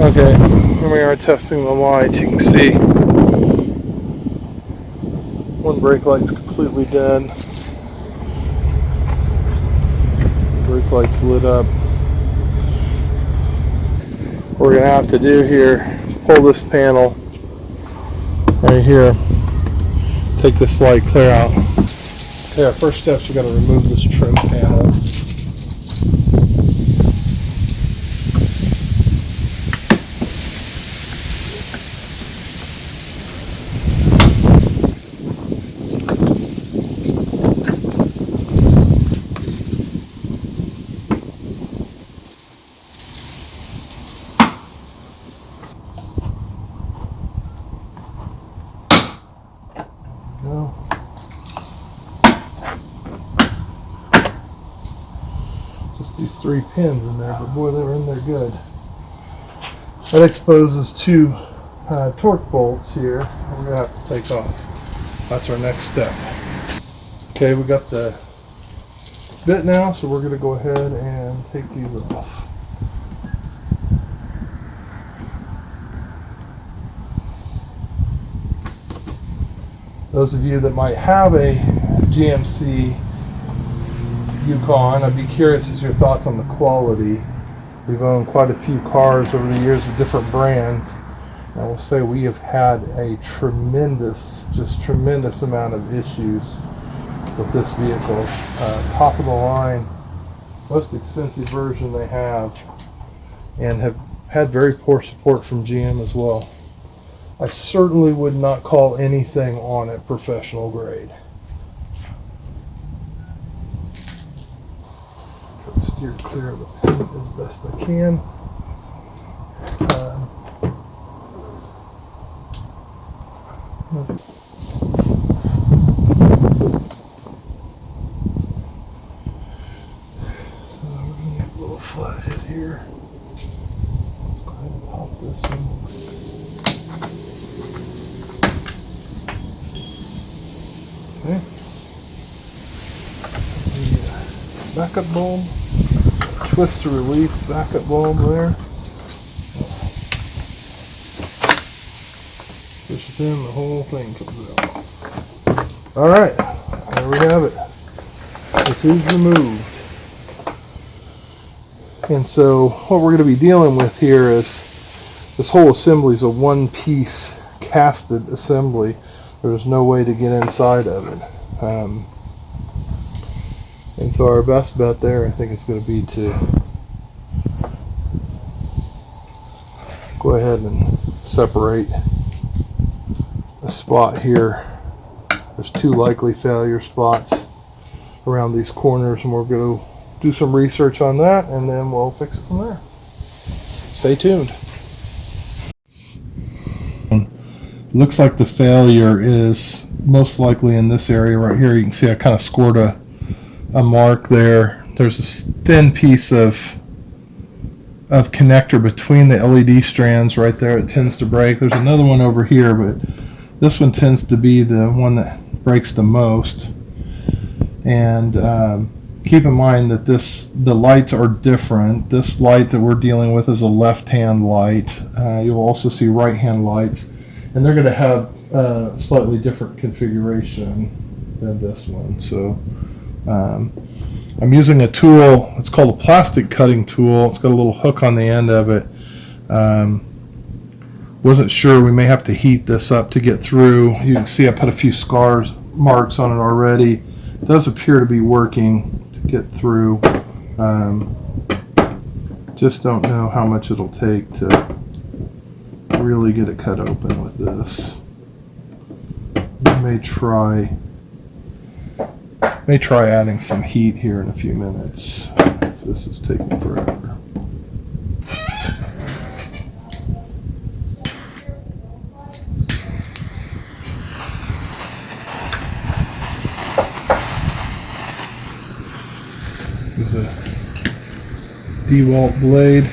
Okay, here we are testing the lights. You can see one brake light's completely dead. Brake light's lit up. What we're going to have to do here, pull this panel right here, take this light clear out. Okay, our first steps, we've got to remove this trim panel. Just these 3 pins in there, but boy, they're in there good. That exposes 2 torque bolts here. We're going to have to take off. That's our next step. Okay, we got the bit now, so we're going to go ahead and take these off. Those of you that might have a GMC Yukon, I'd be curious as your thoughts on the quality. We've owned quite a few cars over the years of different brands. And I will say we have had a tremendous amount of issues with this vehicle. Top of the line, most expensive version they have, and have had very poor support from GM as well. I certainly would not call anything on it professional grade. Steer clear of the paint as best I can. So we're going to get a little flathead here. Let's go ahead and pop this one. Okay. The backup bulb. Twist to release backup bulb there. Push it in, the whole thing comes out. Alright, there we have it. This is removed. And so what we're going to be dealing with here is this whole assembly is a one-piece casted assembly. There's no way to get inside of it. And so our best bet there, I think, is going to be to go ahead and separate a spot here. There's 2 likely failure spots around these corners, and we're going to do some research on that, and then we'll fix it from there. Stay tuned. Looks like the failure is most likely in this area right here. You can see I kind of scored a mark there. There's a thin piece of connector between the LED strands right there. It tends to break. There's another one over here, but this one tends to be the one that breaks the most. And keep in mind that the lights are different. This light that we're dealing with is a left-hand light. You'll also see right-hand lights, and they're going to have a slightly different configuration than this one. So I'm using a tool. It's called a plastic cutting tool. It's got a little hook on the end of it. Wasn't sure. We may have to heat this up to get through. You can see I put a few marks on it already. It does appear to be working to get through. Just don't know how much it'll take to really get it cut open with this. We may try adding some heat here in a few minutes if this is taking forever. This is a DeWalt blade.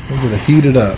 I'm going to heat it up.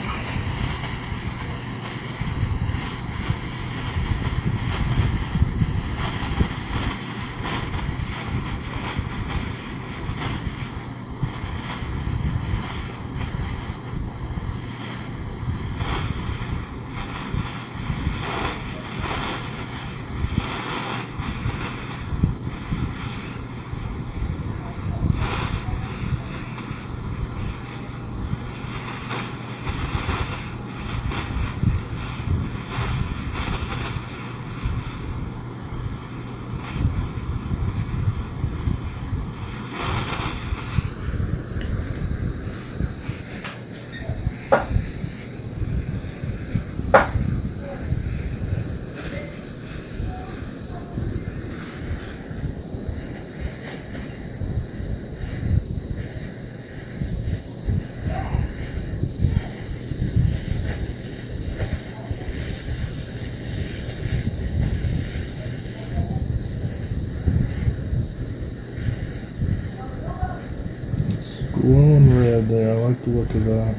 glowing red there. I like the look of that.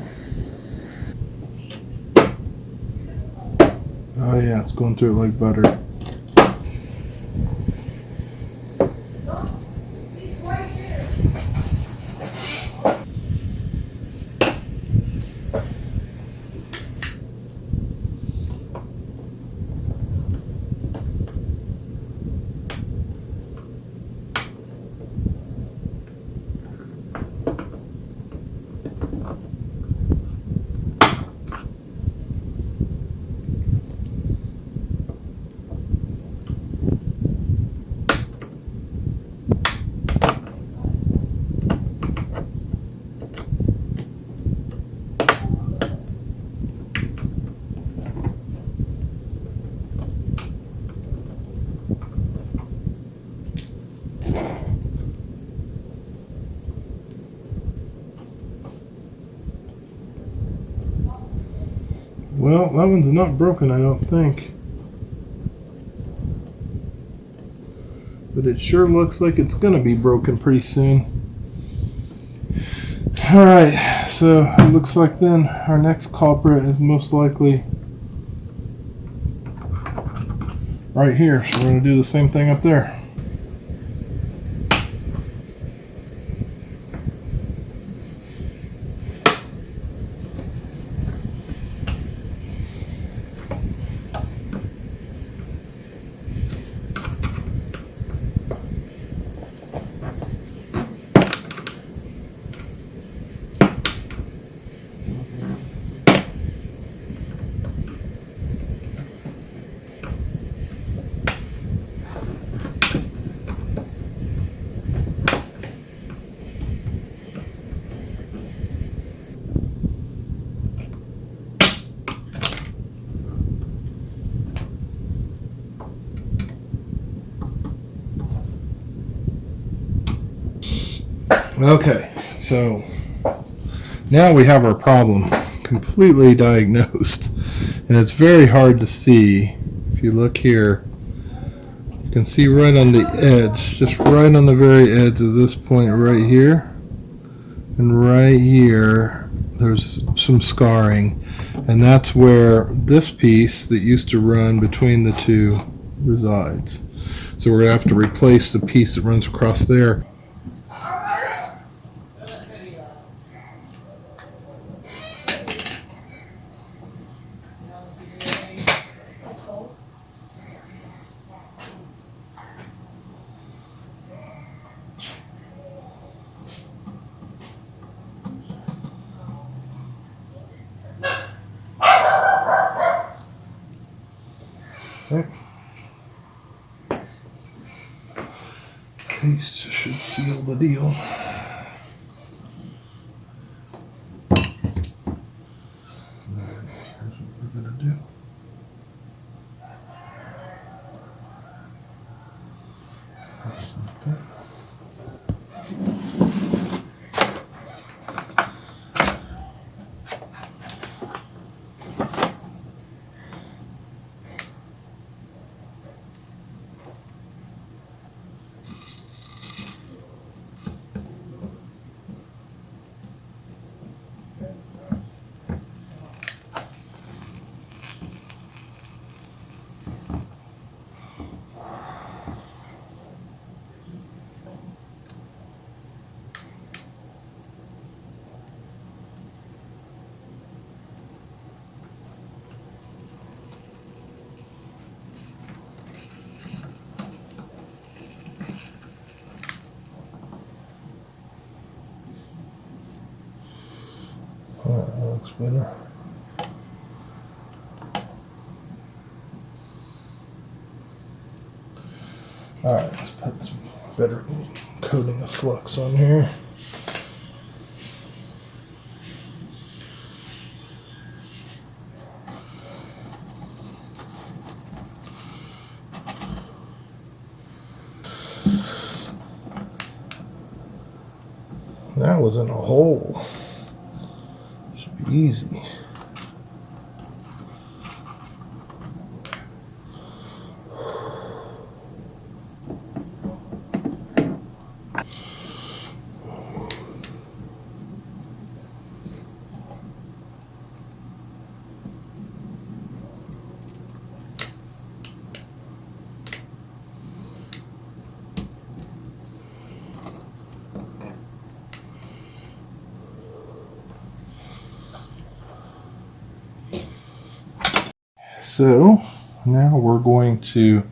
Oh yeah, it's going through it like butter. Well, that one's not broken, I don't think. But it sure looks like it's going to be broken pretty soon. Alright, so it looks like then our next culprit is most likely right here. So we're going to do the same thing up there. Okay, so now we have our problem completely diagnosed, and it's very hard to see. If you look here, you can see right on the edge, just right on the very edge of this point right here, and right here there's some scarring, and that's where this piece that used to run between the two resides. So we're going to have to replace the piece that runs across there. Okay. Piece should seal the deal. Here's what we're going to do. Just like that. That looks better. Alright, let's put some better coating of flux on here. That was in a hole. Should be easy. So now we're going to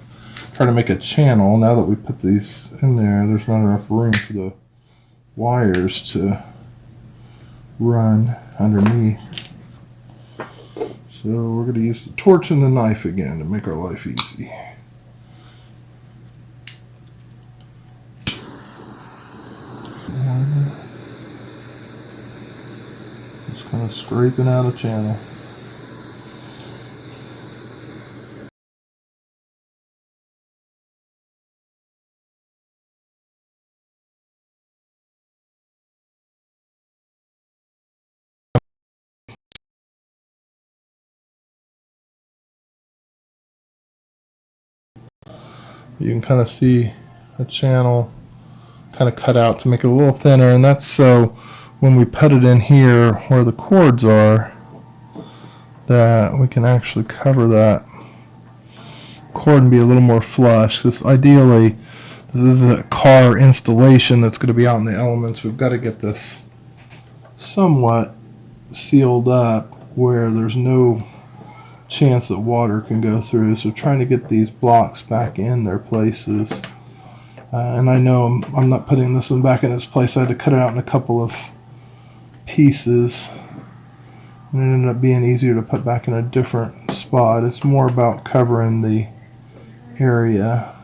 try to make a channel. Now that we put these in there, there's not enough room for the wires to run underneath. So we're going to use the torch and the knife again to make our life easy. Just kind of scraping out a channel. You can kind of see a channel kind of cut out to make it a little thinner, and that's so when we put it in here where the cords are, that we can actually cover that cord and be a little more flush, because ideally this is a car installation that's going to be out in the elements. We've got to get this somewhat sealed up where there's no chance that water can go through, so trying to get these blocks back in their places. And I know I'm not putting this one back in its place. I had to cut it out in a couple of pieces, and it ended up being easier to put back in a different spot. It's more about covering the area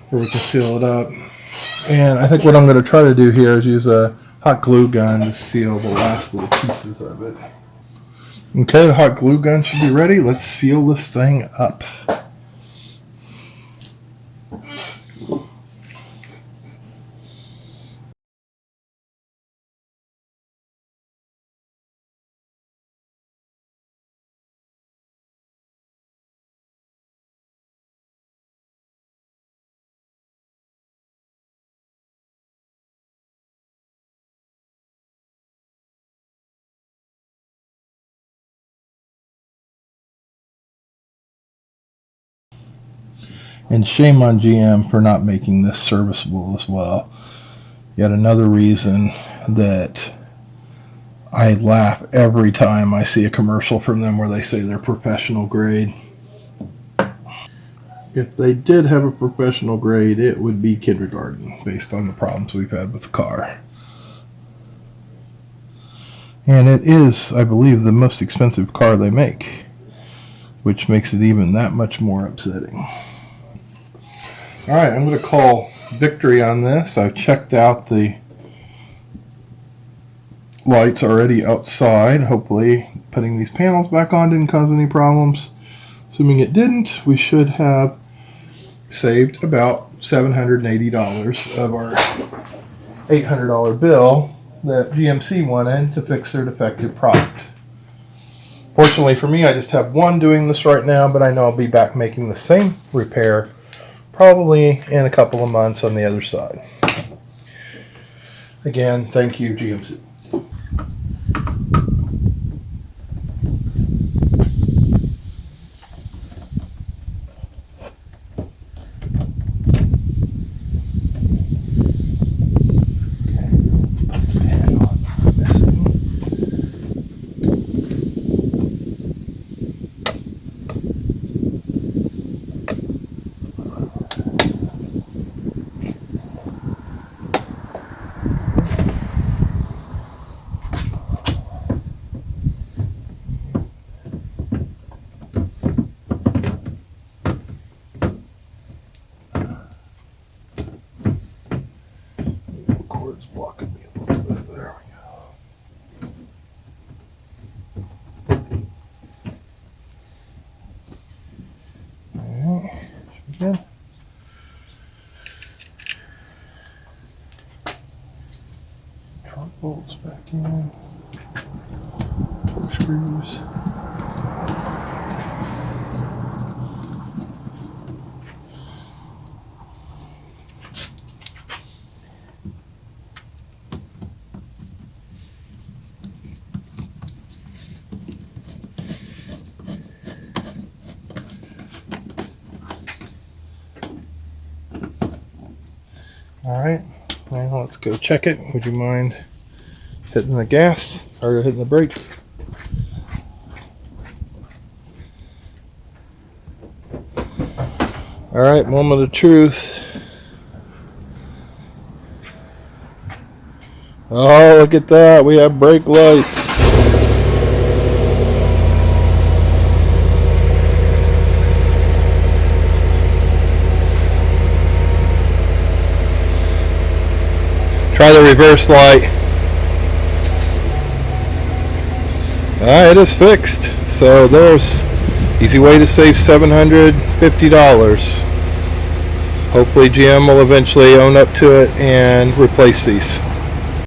where we can seal it up. And I think what I'm going to try to do here is use a hot glue gun to seal the last little pieces of it. Okay, the hot glue gun should be ready. Let's seal this thing up. And shame on GM for not making this serviceable as well. Yet another reason that I laugh every time I see a commercial from them where they say they're professional grade. If they did have a professional grade, it would be kindergarten based on the problems we've had with the car. And it is, I believe, the most expensive car they make, which makes it even that much more upsetting. Alright, I'm going to call victory on this. I've checked out the lights already outside. Hopefully putting these panels back on didn't cause any problems. Assuming it didn't, we should have saved about $780 of our $800 bill that GMC wanted to fix their defective product. Fortunately for me, I just have one doing this right now, but I know I'll be back making the same repair probably in a couple of months on the other side. Again, thank you, GMC. Blocking me a little bit. There we go. Alright, should be good. Trunk bolts back in. Torque screws. Alright, now let's go check it. Would you mind hitting the gas or hitting the brake? Alright, moment of truth. Oh, look at that. We have brake lights. Try the reverse light. Alright, it is fixed. So there's easy way to save $750. Hopefully GM will eventually own up to it and replace these.